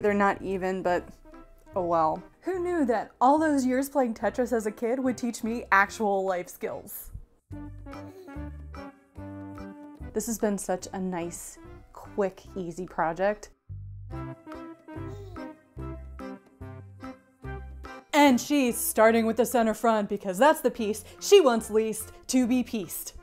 They're not even, but oh well. Who knew that all those years playing Tetris as a kid would teach me actual life skills? This has been such a nice, quick, easy project. And she's starting with the center front because that's the piece she wants least to be pieced.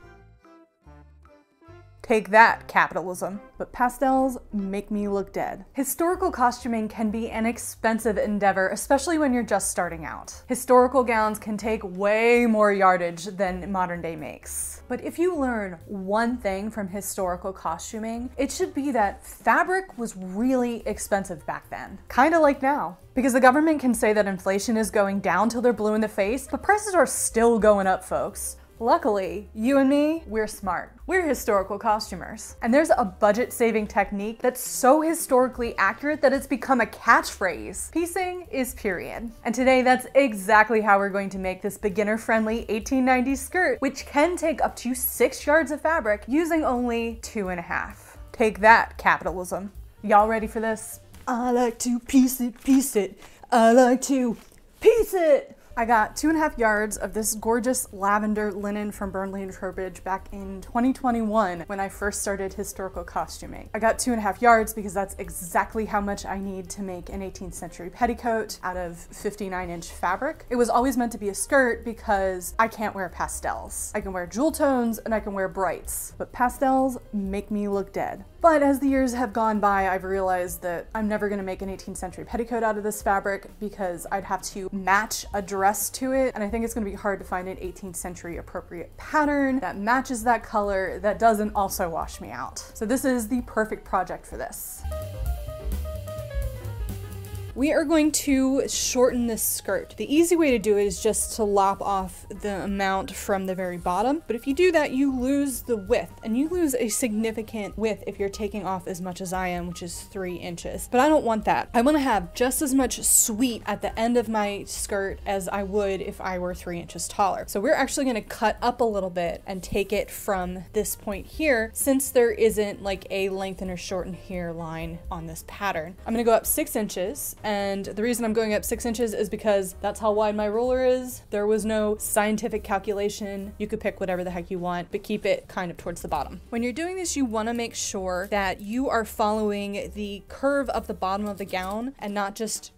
Take that, capitalism. But pastels make me look dead. Historical costuming can be an expensive endeavor, especially when you're just starting out. Historical gowns can take way more yardage than modern day makes. But if you learn one thing from historical costuming, it should be that fabric was really expensive back then. Kinda like now. Because the government can say that inflation is going down till they're blue in the face, but prices are still going up, folks. Luckily, you and me, we're smart. We're historical costumers. And there's a budget-saving technique that's so historically accurate that it's become a catchphrase. Piecing is period. And today, that's exactly how we're going to make this beginner-friendly 1890s skirt, which can take up to 6 yards of fabric using only 2.5. Take that, capitalism. Y'all ready for this? I like to piece it, piece it. I like to piece it. I got 2.5 yards of this gorgeous lavender linen from Burnley and Trowbridge back in 2021 when I first started historical costuming. I got 2.5 yards because that's exactly how much I need to make an 18th century petticoat out of 59-inch fabric. It was always meant to be a skirt because I can't wear pastels. I can wear jewel tones and I can wear brights, but pastels make me look dead. But as the years have gone by, I've realized that I'm never gonna make an 18th century petticoat out of this fabric because I'd have to match a dress to it, and I think it's gonna be hard to find an 18th century appropriate pattern that matches that color that doesn't also wash me out. So this is the perfect project for this. We are going to shorten this skirt. The easy way to do it is just to lop off the amount from the very bottom. But if you do that, you lose the width, and you lose a significant width if you're taking off as much as I am, which is 3 inches. But I don't want that. I want to have just as much sweep at the end of my skirt as I would if I were 3 inches taller. So we're actually going to cut up a little bit and take it from this point here, since there isn't like a lengthen or shorten here line on this pattern. I'm going to go up 6 inches. And the reason I'm going up 6 inches is because that's how wide my ruler is. There was no scientific calculation. You could pick whatever the heck you want, but keep it kind of towards the bottom. When you're doing this, you want to make sure that you are following the curve of the bottom of the gown and not just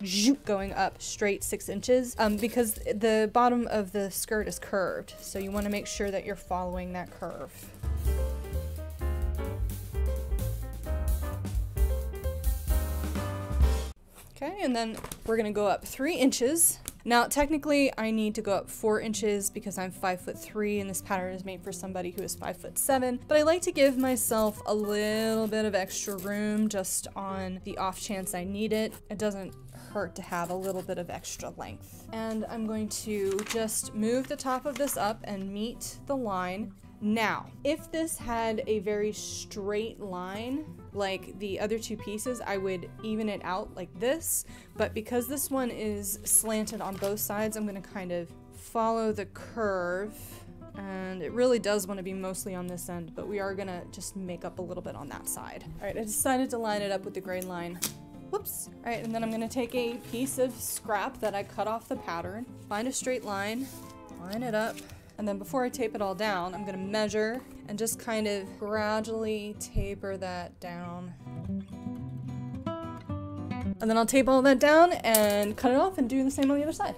going up straight 6 inches because the bottom of the skirt is curved. So you want to make sure that you're following that curve. Okay, and then we're gonna go up 3 inches. Now, technically, I need to go up 4 inches because I'm 5'3" and this pattern is made for somebody who is 5'7", but I like to give myself a little bit of extra room just on the off chance I need it. It doesn't hurt to have a little bit of extra length. And I'm going to just move the top of this up and meet the line. Now, if this had a very straight line, like the other 2 pieces, I would even it out like this, but because this one is slanted on both sides, I'm gonna kind of follow the curve, and it really does want to be mostly on this end, but we are gonna just make up a little bit on that side. All right, I decided to line it up with the grain line. Whoops. All right, and then I'm gonna take a piece of scrap that I cut off the pattern, find a straight line, line it up, and then before I tape it all down, I'm gonna measure and just kind of gradually taper that down. And then I'll tape all that down and cut it off and do the same on the other side.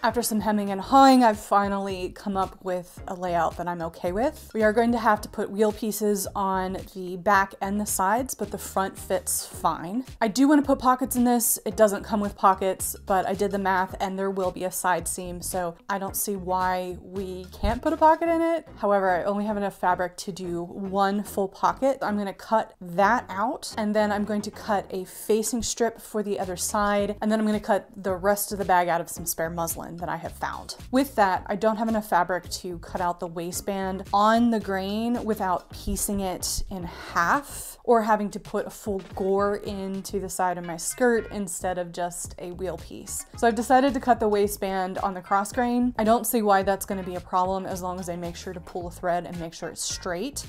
After some hemming and hawing, I've finally come up with a layout that I'm okay with. We are going to have to put wheel pieces on the back and the sides, but the front fits fine. I do want to put pockets in this. It doesn't come with pockets, but I did the math and there will be a side seam, so I don't see why we can't put a pocket in it. However, I only have enough fabric to do 1 full pocket. I'm going to cut that out, and then I'm going to cut a facing strip for the other side, and then I'm going to cut the rest of the bag out of some spare muslin that I have found. With that, I don't have enough fabric to cut out the waistband on the grain without piecing it in half or having to put a full gore into the side of my skirt instead of just a wheel piece. So I've decided to cut the waistband on the cross grain. I don't see why that's going to be a problem as long as I make sure to pull a thread and make sure it's straight.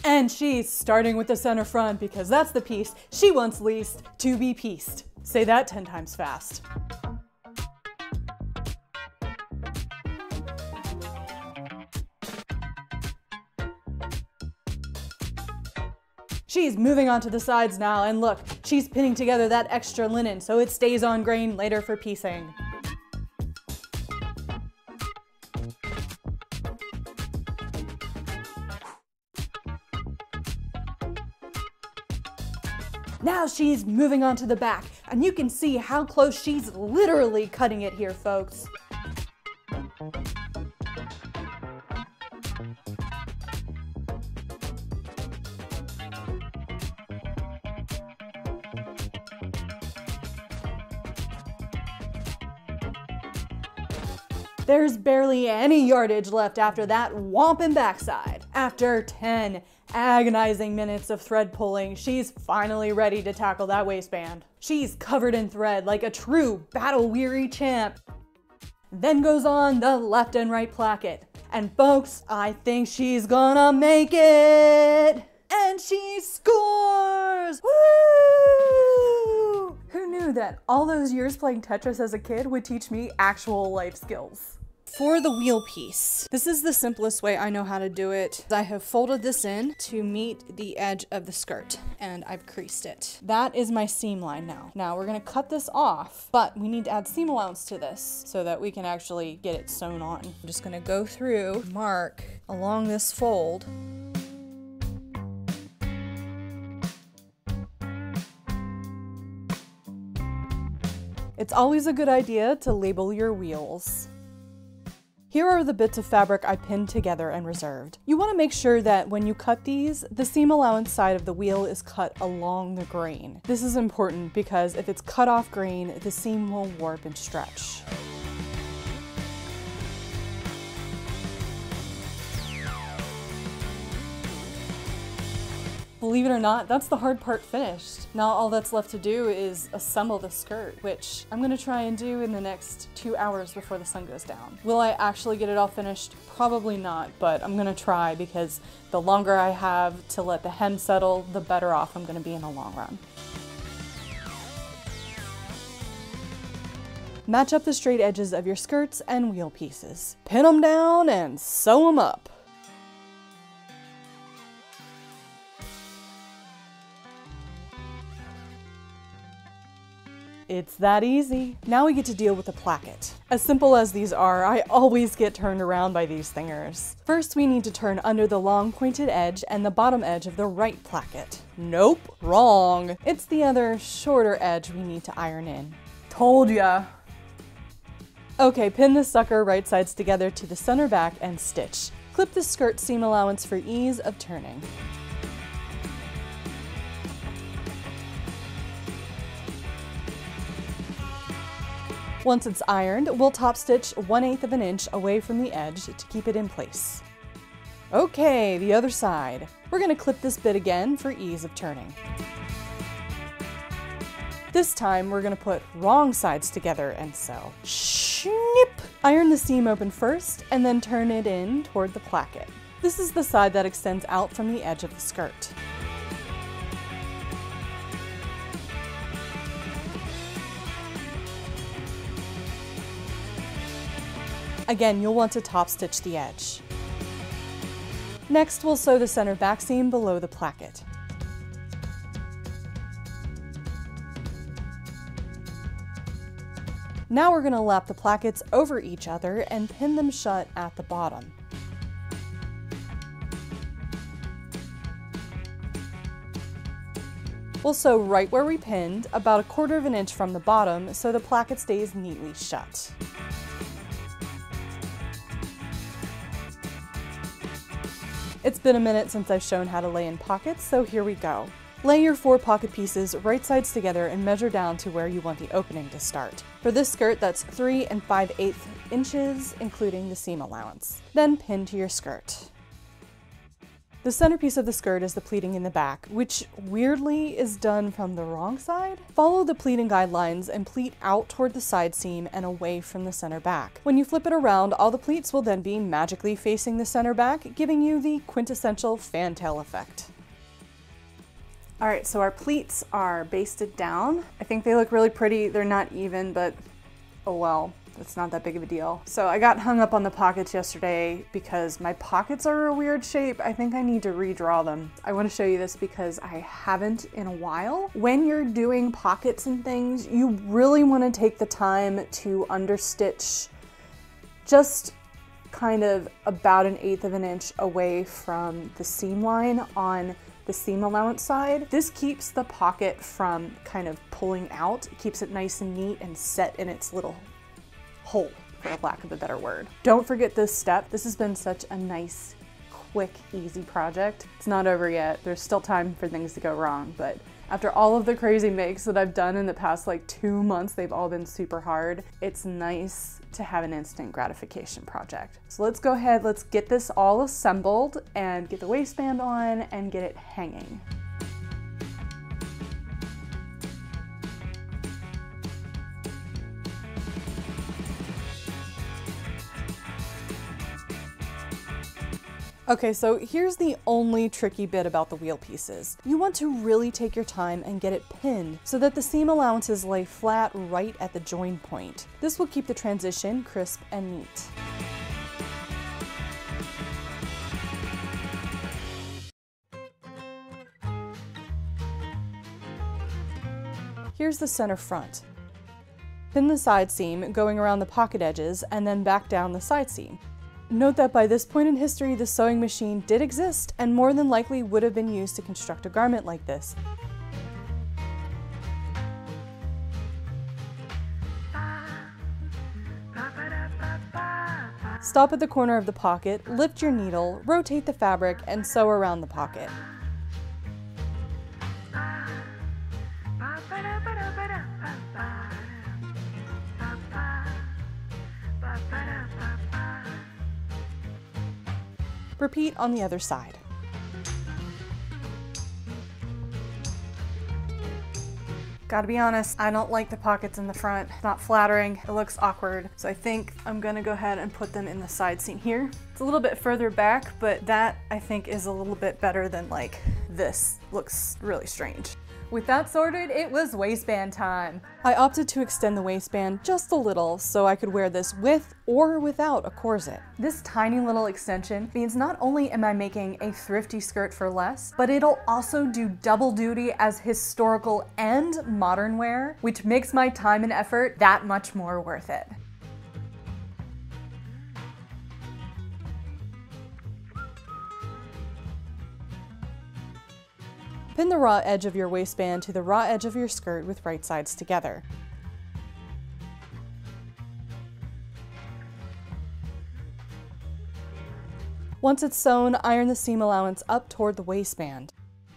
And she's starting with the center front because that's the piece she wants least to be pieced. Say that 10 times fast. She's moving on to the sides now, and look, she's pinning together that extra linen so it stays on grain later for piecing. Now she's moving on to the back, and you can see how close she's literally cutting it here, folks. There's barely any yardage left after that whomping backside. After 10 agonizing minutes of thread pulling, she's finally ready to tackle that waistband. She's covered in thread like a true battle-weary champ. Then goes on the left and right placket. And folks, I think she's gonna make it! And she scores! Woo! Who knew that all those years playing Tetris as a kid would teach me actual life skills? For the wheel piece, this is the simplest way I know how to do it. I have folded this in to meet the edge of the skirt, and I've creased it. That is my seam line now. Now we're gonna cut this off, but we need to add seam allowance to this so that we can actually get it sewn on. I'm just gonna go through, mark along this fold. It's always a good idea to label your wheels. Here are the bits of fabric I pinned together and reserved. You want to make sure that when you cut these, the seam allowance side of the wheel is cut along the grain. This is important because if it's cut off grain, the seam will warp and stretch. Believe it or not, that's the hard part finished. Now all that's left to do is assemble the skirt, which I'm gonna try and do in the next 2 hours before the sun goes down. Will I actually get it all finished? Probably not, but I'm gonna try because the longer I have to let the hem settle, the better off I'm gonna be in the long run. Match up the straight edges of your skirts and wheel pieces. Pin them down and sew them up. It's that easy. Now we get to deal with the placket. As simple as these are, I always get turned around by these thingers. First, we need to turn under the long pointed edge and the bottom edge of the right placket. Nope, wrong. It's the other shorter edge we need to iron in. Told ya. Okay, pin this sucker right sides together to the center back and stitch. Clip the skirt seam allowance for ease of turning. Once it's ironed, we'll top stitch 1/8 of an inch away from the edge to keep it in place. Okay, the other side. We're gonna clip this bit again for ease of turning. This time, we're gonna put wrong sides together and sew. Snip! Iron the seam open first, and then turn it in toward the placket. This is the side that extends out from the edge of the skirt. Again, you'll want to top stitch the edge. Next, we'll sew the center back seam below the placket. Now we're going to lap the plackets over each other and pin them shut at the bottom. We'll sew right where we pinned, about 1/4 of an inch from the bottom, so the placket stays neatly shut. It's been a minute since I've shown how to lay in pockets, so here we go. Lay your 4 pocket pieces right sides together and measure down to where you want the opening to start. For this skirt, that's 3 5/8 inches, including the seam allowance. Then pin to your skirt. The centerpiece of the skirt is the pleating in the back, which weirdly is done from the wrong side. Follow the pleating guidelines and pleat out toward the side seam and away from the center back. When you flip it around, all the pleats will then be magically facing the center back, giving you the quintessential fantail effect. All right, so our pleats are basted down. I think they look really pretty. They're not even, but oh well. It's not that big of a deal. So I got hung up on the pockets yesterday because my pockets are a weird shape. I think I need to redraw them. I want to show you this because I haven't in a while. When you're doing pockets and things, you really want to take the time to understitch just kind of about 1/8 of an inch away from the seam line on the seam allowance side. This keeps the pocket from kind of pulling out. It keeps it nice and neat and set in its little hole, for lack of a better word. Don't forget this step. This has been such a nice, quick, easy project. It's not over yet. There's still time for things to go wrong, but after all of the crazy makes that I've done in the past like 2 months, they've all been super hard. It's nice to have an instant gratification project. So let's go ahead, let's get this all assembled and get the waistband on and get it hanging. Okay, so here's the only tricky bit about the wheel pieces. You want to really take your time and get it pinned so that the seam allowances lay flat right at the join point. This will keep the transition crisp and neat. Here's the center front. Pin the side seam going around the pocket edges and then back down the side seam. Note that by this point in history, the sewing machine did exist and more than likely would have been used to construct a garment like this. Stop at the corner of the pocket, lift your needle, rotate the fabric, and sew around the pocket. Repeat on the other side. Gotta be honest, I don't like the pockets in the front. It's not flattering, it looks awkward. So I think I'm gonna go ahead and put them in the side seam here. It's a little bit further back, but that I think is a little bit better than like this. Looks really strange. With that sorted, it was waistband time. I opted to extend the waistband just a little so I could wear this with or without a corset. This tiny little extension means not only am I making a thrifty skirt for less, but it'll also do double duty as historical and modern wear, which makes my time and effort that much more worth it. Pin the raw edge of your waistband to the raw edge of your skirt with right sides together. Once it's sewn, iron the seam allowance up toward the waistband.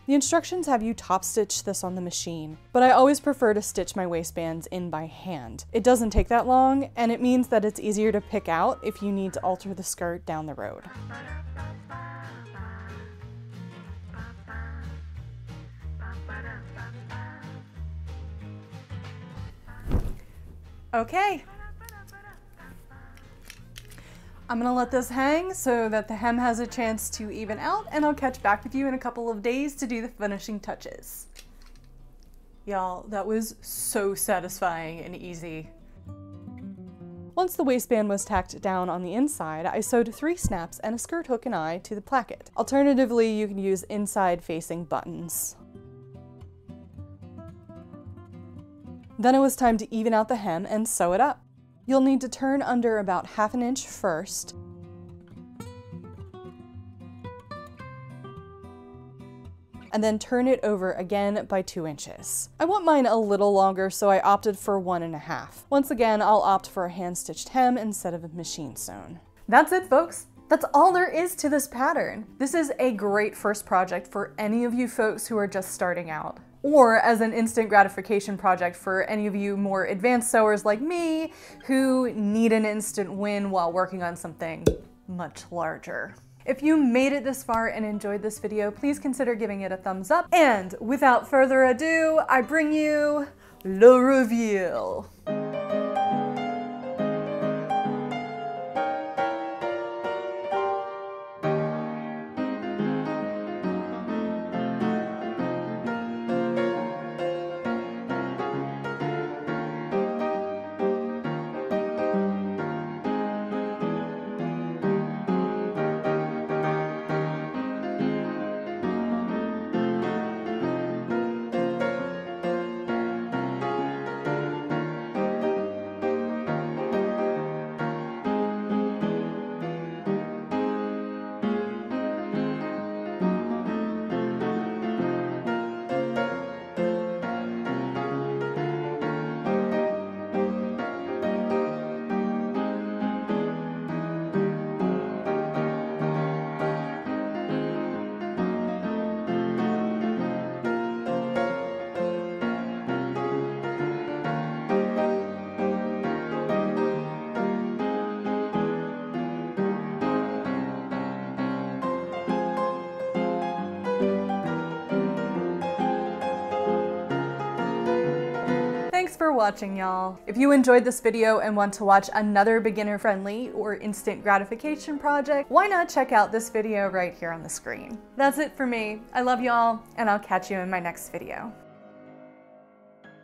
The instructions have you top stitch this on the machine, but I always prefer to stitch my waistbands in by hand. It doesn't take that long, and it means that it's easier to pick out if you need to alter the skirt down the road. Okay, I'm gonna let this hang so that the hem has a chance to even out, and I'll catch back with you in a couple of days to do the finishing touches. Y'all, that was so satisfying and easy. Once the waistband was tacked down on the inside, I sewed 3 snaps and a skirt hook and eye to the placket. Alternatively, you can use inside-facing buttons. Then it was time to even out the hem and sew it up. You'll need to turn under about 1/2 inch first, and then turn it over again by 2 inches. I want mine a little longer, so I opted for 1.5. Once again, I'll opt for a hand-stitched hem instead of a machine sewn. That's it, folks. That's all there is to this pattern. This is a great first project for any of you folks who are just starting out, or as an instant gratification project for any of you more advanced sewers like me who need an instant win while working on something much larger. If you made it this far and enjoyed this video, please consider giving it a thumbs up. And without further ado, I bring you le reveal. Thanks for watching, y'all. If you enjoyed this video and want to watch another beginner-friendly or instant gratification project, why not check out this video right here on the screen? That's it for me. I love y'all, and I'll catch you in my next video.